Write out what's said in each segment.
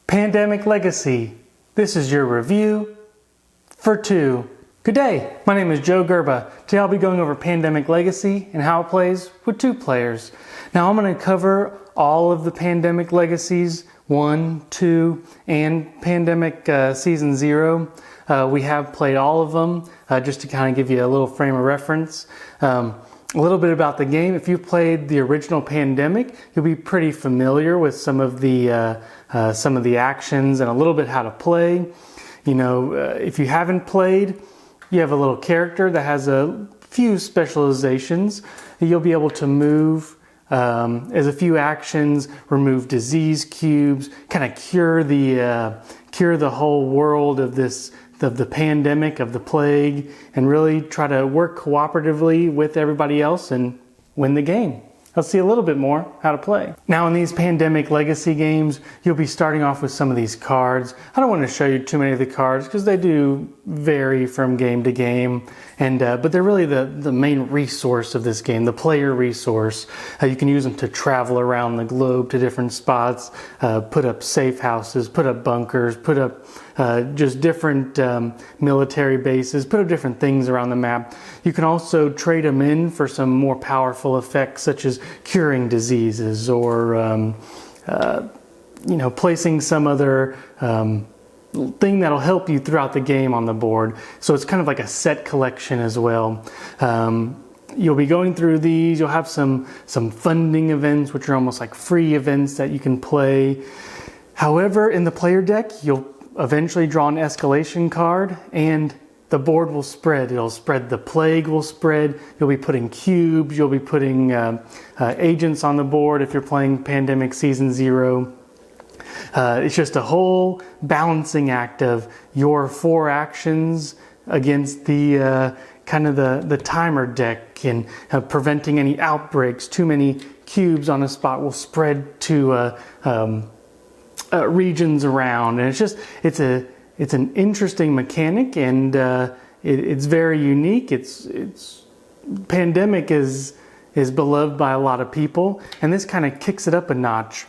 Pandemic Legacy. This is your review for 2. Good day, my name is Joe Gerba. Today I'll be going over Pandemic Legacy and how it plays with 2 players. Now I'm going to cover all of the Pandemic Legacies, 1, 2, and Pandemic Season 0. We have played all of them, just to kind of give you a little frame of reference. A little bit about the game. If you've played the original Pandemic, you'll be pretty familiar with some of the actions and a little bit how to play. You know, if you haven't played, you have a little character that has a few specializations. You'll be able to move as a few actions, remove disease cubes, kind of cure the whole world of the pandemic, of the plague, and really try to work cooperatively with everybody else and win the game. Let's see a little bit more how to play. Now in these Pandemic Legacy games, you'll be starting off with some of these cards. I don't want to show you too many of the cards because they do vary from game to game, but they're really the main resource of this game, the player resource. You can use them to travel around the globe to different spots, put up safe houses, put up bunkers, put up just different military bases, put up different things around the map. You can also trade them in for some more powerful effects such as curing diseases or placing some other thing that'll help you throughout the game on the board. So it's kind of like a set collection as well. You'll be going through these. You'll have some funding events, which are almost like free events that you can play. However, in the player deck, you'll eventually draw an escalation card and the board will spread. It'll spread. The plague will spread. You'll be putting cubes. You'll be putting agents on the board if you're playing Pandemic Season 0. It's just a whole balancing act of your 4 actions against the kind of the timer deck and preventing any outbreaks. Too many cubes on a spot will spread to regions around, and it's an interesting mechanic, and it's very unique. It's Pandemic is beloved by a lot of people, and this kind of kicks it up a notch.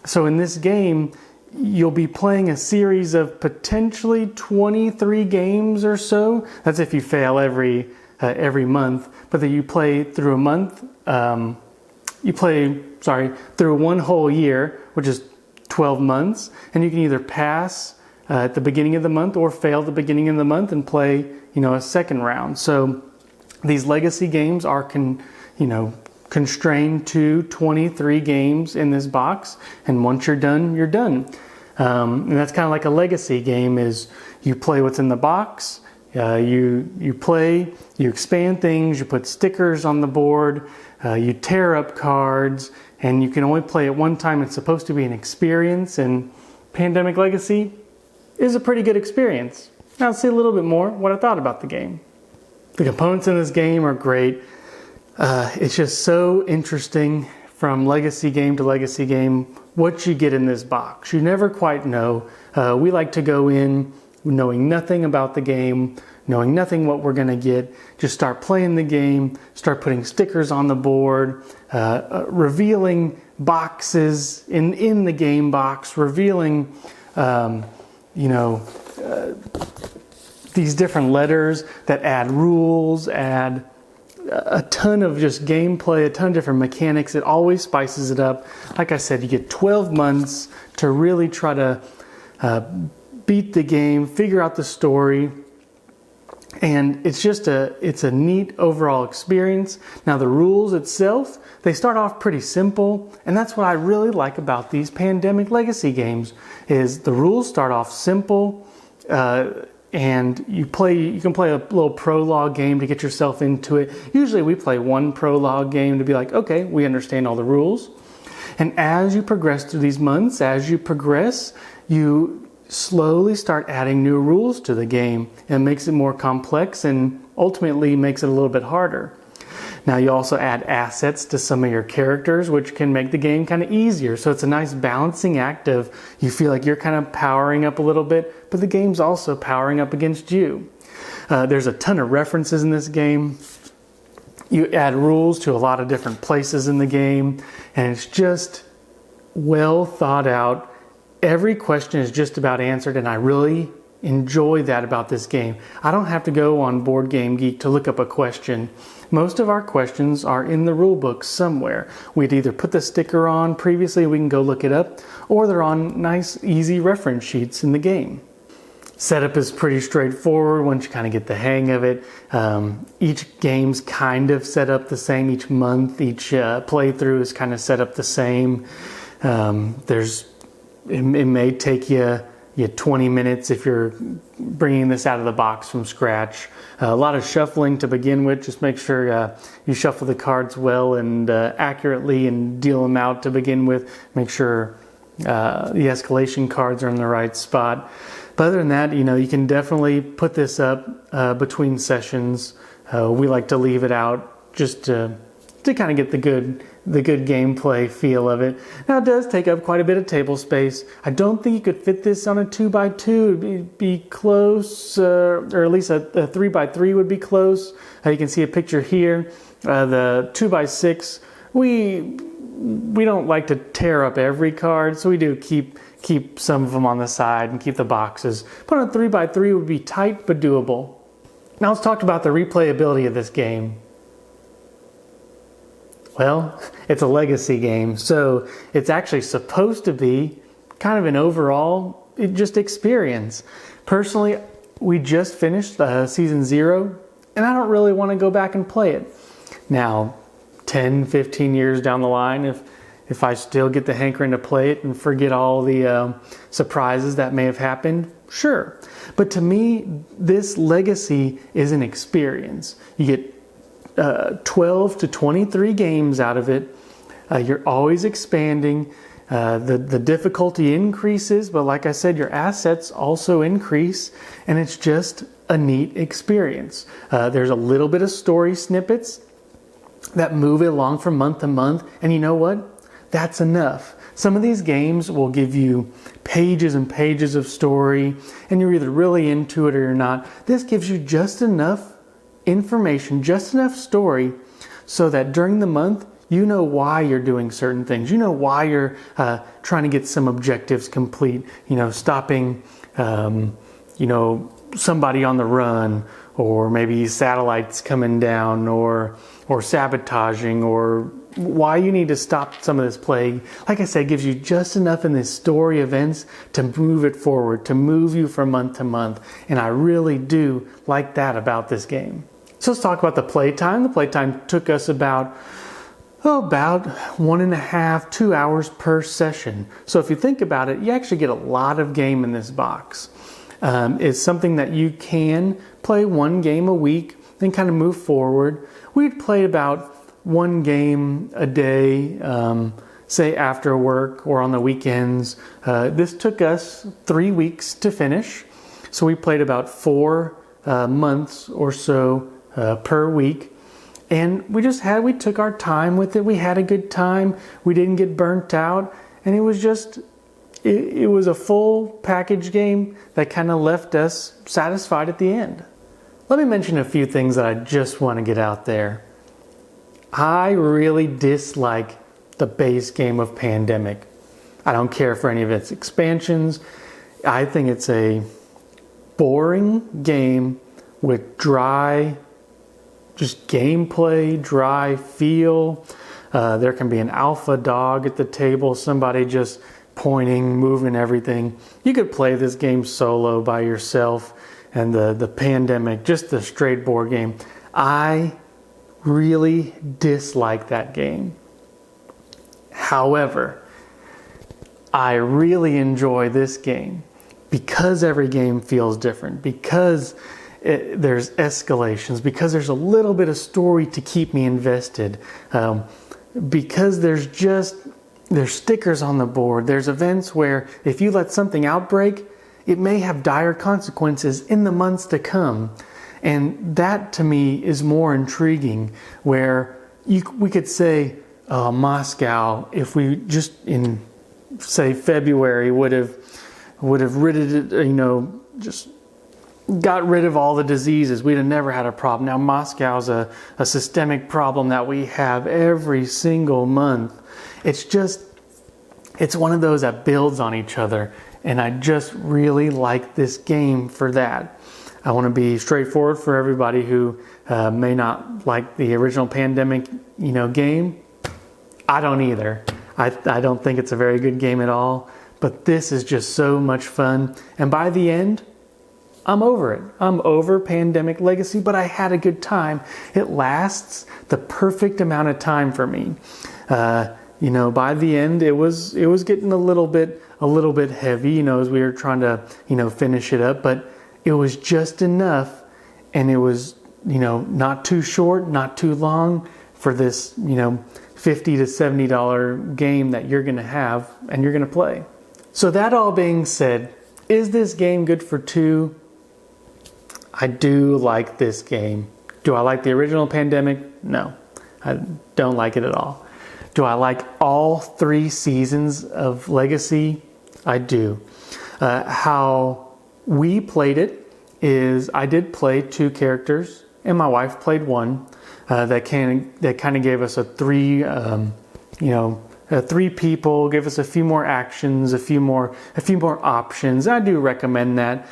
So in this game, you'll be playing a series of potentially 23 games or so. That's if you fail every month, but that you play through a month. Through one whole year, which is 12 months, and you can either pass at the beginning of the month or fail at the beginning of the month and play, a second round. So these legacy games are constrained to 23 games in this box, and once you're done, you're done. And that's kind of like a legacy game. Is you play what's in the box, you play, you expand things, you put stickers on the board, you tear up cards, and you can only play it one time. It's supposed to be an experience, and Pandemic Legacy is a pretty good experience. Now let's see a little bit more what I thought about the game. The components in this game are great. It's just so interesting from legacy game to legacy game what you get in this box. You never quite know. We like to go in knowing nothing about the game, knowing nothing what we're going to get. Just start playing the game, start putting stickers on the board, revealing boxes in the game box, revealing these different letters that add rules, add a ton of just gameplay, a ton of different mechanics. It always spices it up. Like I said, you get 12 months to really try to beat the game, figure out the story, and it's a neat overall experience. Now the rules itself, they start off pretty simple, and that's what I really like about these Pandemic Legacy games, is the rules start off simple, and you can play a little prologue game to get yourself into it. Usually we play one prologue game to be like, okay, we understand all the rules. And as you progress through these months, you slowly start adding new rules to the game, and makes it more complex and ultimately makes it a little bit harder. Now you also add assets to some of your characters, which can make the game kind of easier. So it's a nice balancing act of, you feel like you're kind of powering up a little bit, but the game's also powering up against you. There's a ton of references in this game. You add rules to a lot of different places in the game, and it's just well thought out. every question is just about answered, and I really enjoy that about this game. I don't have to go on Board Game Geek to look up a question. Most of our questions are in the rule book somewhere. We'd either put the sticker on previously, we can go look it up, or they're on nice, easy reference sheets in the game. Setup is pretty straightforward once you kind of get the hang of it. Each game's kind of set up the same each month. Each playthrough is kind of set up the same. It may take you 20 minutes if you're bringing this out of the box from scratch. A lot of shuffling to begin with. Just make sure you shuffle the cards well and accurately and deal them out to begin with. Make sure the escalation cards are in the right spot. But other than that, you can definitely put this up between sessions. We like to leave it out just to kind of get the good gameplay feel of it. Now, it does take up quite a bit of table space. I don't think you could fit this on a 2x2. It'd be close, or at least a 3x3 would be close. You can see a picture here. The 2x6, we don't like to tear up every card, so we do keep some of them on the side and keep the boxes. But on a 3x3 would be tight but doable. Now let's talk about the replayability of this game. Well, it's a legacy game, so it's actually supposed to be kind of an overall just experience. Personally, we just finished season 0, and I don't really want to go back and play it. Now, 10, 15 years down the line, if I still get the hankering to play it and forget all the surprises that may have happened, sure. But to me, this legacy is an experience. You get 12 to 23 games out of it. You're always expanding. The difficulty increases, but like I said, your assets also increase, and it's just a neat experience. There's a little bit of story snippets that move it along from month to month, and you know what? That's enough. Some of these games will give you pages and pages of story, and you're either really into it or you're not. This gives you just enough information, just enough story, so that during the month, you know why you're doing certain things. You know why you're trying to get some objectives complete. Stopping, somebody on the run, or maybe satellites coming down, or sabotaging, or why you need to stop some of this plague. Like I said, it gives you just enough in this story events to move it forward, to move you from month to month. And I really do like that about this game. So let's talk about the playtime. The playtime took us about 1.5, 2 hours per session. So if you think about it, you actually get a lot of game in this box. It's something that you can play one game a week, then kind of move forward. We'd play about one game a day, say after work or on the weekends. This took us 3 weeks to finish. So we played about 4 months or so per week. And we took our time with it. We had a good time. We didn't get burnt out. And it was it was a full package game that kind of left us satisfied at the end. Let me mention a few things that I just want to get out there. I really dislike the base game of Pandemic. I don't care for any of its expansions. I think it's a boring game with dry just gameplay, dry feel. There can be an alpha dog at the table, somebody just pointing, moving everything. You could play this game solo by yourself, and the Pandemic, just the straight board game. I really dislike that game. However, I really enjoy this game because every game feels different, because there's escalations, because there's a little bit of story to keep me invested, because there's stickers on the board. There's events where if you let something outbreak, it may have dire consequences in the months to come. And that to me is more intriguing, where we could say, Moscow, if we just in say February would have rid it, just got rid of all the diseases, we'd have never had a problem. Now Moscow's a systemic problem that we have every single month. It's just it's one of those that builds on each other. And I just really like this game for that. I want to be straightforward for everybody who may not like the original Pandemic, game. I don't either. I don't think it's a very good game at all. But this is just so much fun. And by the end, I'm over it. I'm over Pandemic Legacy, but I had a good time. It lasts the perfect amount of time for me. By the end, it was getting a little bit heavy, as we were trying to, finish it up. But it was just enough, and it was, not too short, not too long for this, $50 to $70 game that you're going to have and you're going to play. So that all being said, is this game good for two? I do like this game. Do I like the original Pandemic? No, I don't like it at all. Do I like all 3 seasons of Legacy? I do. How we played it is I did play 2 characters and my wife played 1. That kind of gave us a 3 people, give us a few more actions, a few more options. I do recommend that.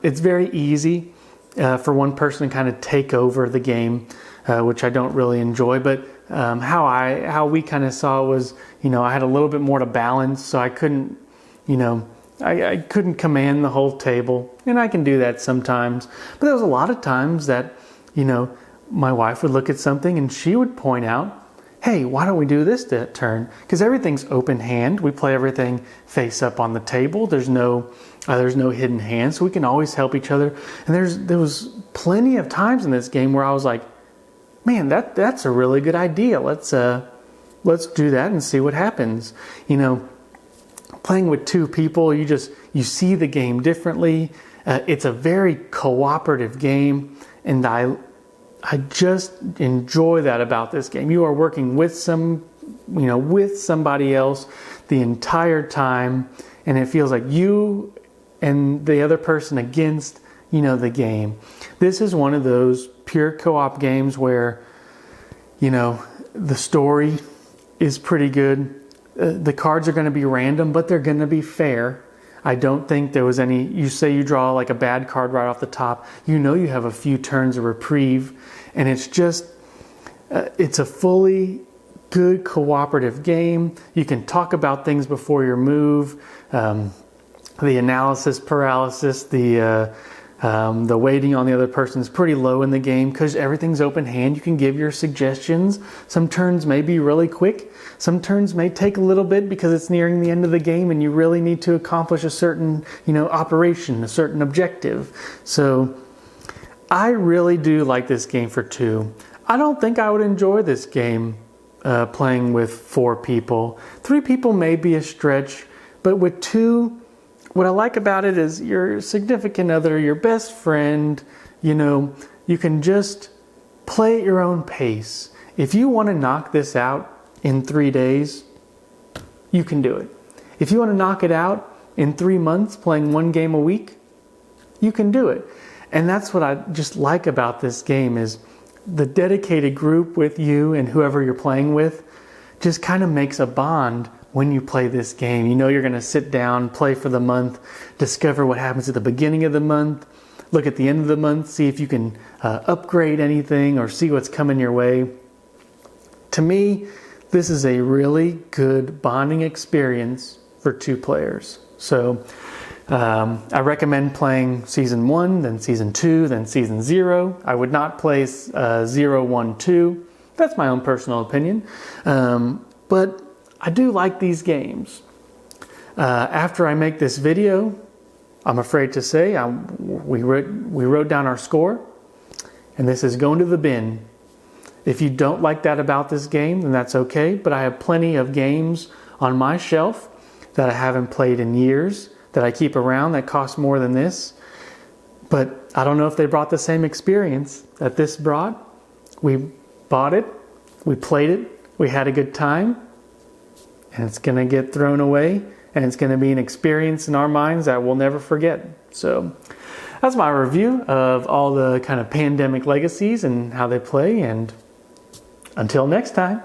It's very easy for one person to kind of take over the game, which I don't really enjoy. But how we kind of saw it was, I had a little bit more to balance, so I couldn't, I couldn't command the whole table, and I can do that sometimes. But there was a lot of times that, my wife would look at something and she would point out, hey, why don't we do this turn? Because everything's open hand. We play everything face up on the table. There's no hidden hand, so we can always help each other. And there was plenty of times in this game where I was like, man, that's a really good idea. Let's do that and see what happens. Playing with 2 people, you see the game differently. It's a very cooperative game, and I just enjoy that about this game. You are working with somebody else the entire time, and it feels like you and the other person against, the game. This is one of those pure co-op games where, the story is pretty good. The cards are going to be random, but they're going to be fair. I don't think there was any, you say you draw like a bad card right off the top, you have a few turns of reprieve, and it's just, it's a fully good cooperative game. You can talk about things before your move, the analysis paralysis, the waiting on the other person is pretty low in the game because everything's open hand. You can give your suggestions. Some turns may be really quick. Some turns may take a little bit because it's nearing the end of the game and you really need to accomplish a certain, operation, a certain objective. So I really do like this game for 2. I don't think I would enjoy this game playing with 4 people. 3 people may be a stretch, but with 2, what I like about it is your significant other, your best friend, you can just play at your own pace. If you want to knock this out in 3 days, you can do it. If you want to knock it out in 3 months, playing 1 game a week, you can do it. And that's what I just like about this game is the dedicated group with you and whoever you're playing with just kind of makes a bond when you play this game. You're going to sit down, play for the month, discover what happens at the beginning of the month, look at the end of the month, see if you can upgrade anything or see what's coming your way. To me, this is a really good bonding experience for 2 players. So I recommend playing Season 1, then Season 2, then Season 0. I would not play 0, 1, 2. That's my own personal opinion. But I do like these games. After I make this video, I'm afraid to say we wrote down our score, and this is going to the bin. If you don't like that about this game, then that's okay, but I have plenty of games on my shelf that I haven't played in years, that I keep around that cost more than this. But I don't know if they brought the same experience that this brought. We bought it, we played it, we had a good time, and it's going to get thrown away, and it's going to be an experience in our minds that we'll never forget. So that's my review of all the kind of Pandemic legacies and how they play, and until next time.